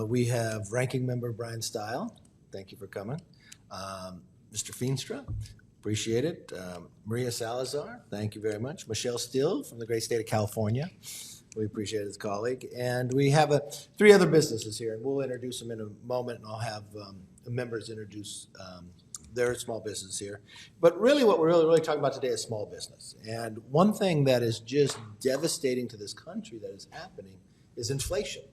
We have Ranking Member Brian Stile. Thank you for coming. Mr. Feenstra, appreciate it. Maria Salazar, thank you very much. Michelle Steele from the great state of California. We appreciate it as a colleague. And we have three other businesses here, and we'll introduce them in a moment, and I'll have the members introduce their small business here. But really what we're really talking about today is small business. And one thing that is just devastating to this country that is happening is inflation.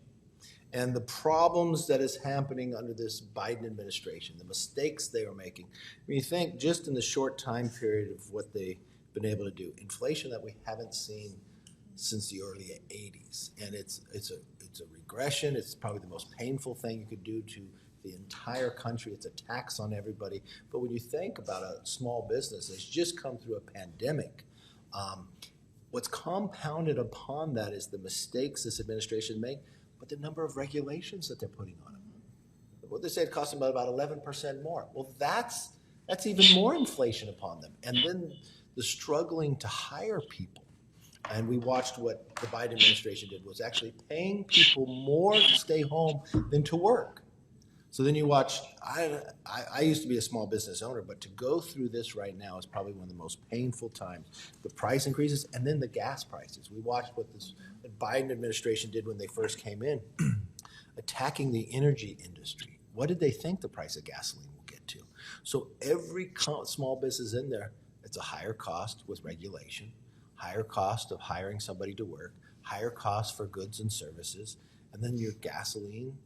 And the problems that is happening under this Biden administration, the mistakes they are making. When you think just in the short time period of what they've been able to do, inflation that we haven't seen since the early 80s. And it's a regression. It's probably the most painful thing you could do to the entire country. It's a tax on everybody. But when you think about a small business that's just come through a pandemic, what's compounded upon that is the mistakes this administration made, but the number of regulations that they're putting on them. What they say it costs them about 11% more. Well, that's even more inflation upon them. And then the struggling to hire people. And we watched what the Biden administration did was actually paying people more to stay home than to work. So then you watch, I used to be a small business owner, but to go through this right now is probably one of the most painful times. The price increases and then the gas prices. We watched what the Biden administration did when they first came in, attacking the energy industry. What did they think the price of gasoline will get to? So every small business in there, it's a higher cost with regulation, higher cost of hiring somebody to work, higher cost for goods and services, and then your gasoline,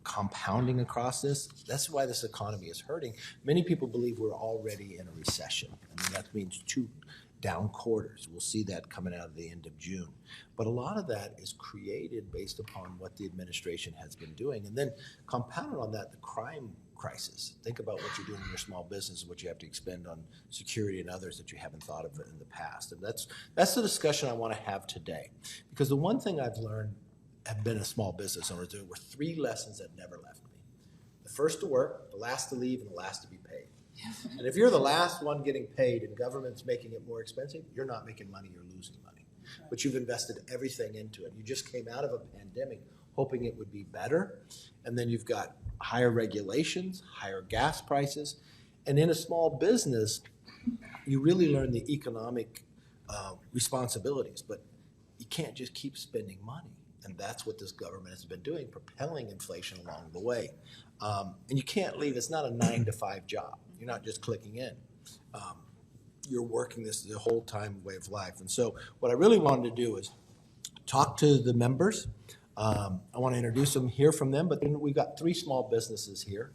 compounding across this. That's why this economy is hurting. Many people believe we're already in a recession. I mean, that means 2 down quarters. We'll see that coming out of the end of June. But a lot of that is created based upon what the administration has been doing. And then compounded on that, the crime crisis. Think about what you're doing in your small business and what you have to expend on security and others that you haven't thought of in the past. And that's the discussion I want to have today. Because the one thing I've learned, have been a small business owner, there were 3 lessons that never left me. The first to work, the last to leave, and the last to be paid. And if you're the last one getting paid and government's making it more expensive, you're not making money, you're losing money. But you've invested everything into it. You just came out of a pandemic hoping it would be better. And then you've got higher regulations, higher gas prices. And in a small business, you really learn the economic responsibilities, but you can't just keep spending money. And that's what this government has been doing, propelling inflation along the way. And you can't leave. It's not a 9-to-5 job. You're not just clicking in. You're working this the whole time way of life. And so what I really wanted to do is talk to the members. I want to introduce them, hear from them, but then we've got 3 small businesses here.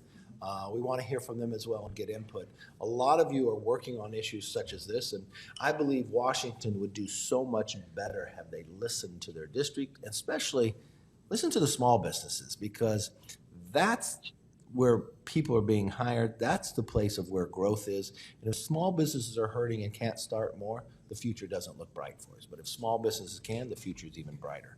We want to hear from them as well and get input. A lot of you are working on issues such as this, and I believe Washington would do so much better had they listened to their district, and especially listen to the small businesses, because that's where people are being hired. That's the place of where growth is. And if small businesses are hurting and can't start more, the future doesn't look bright for us. But if small businesses can, the future is even brighter.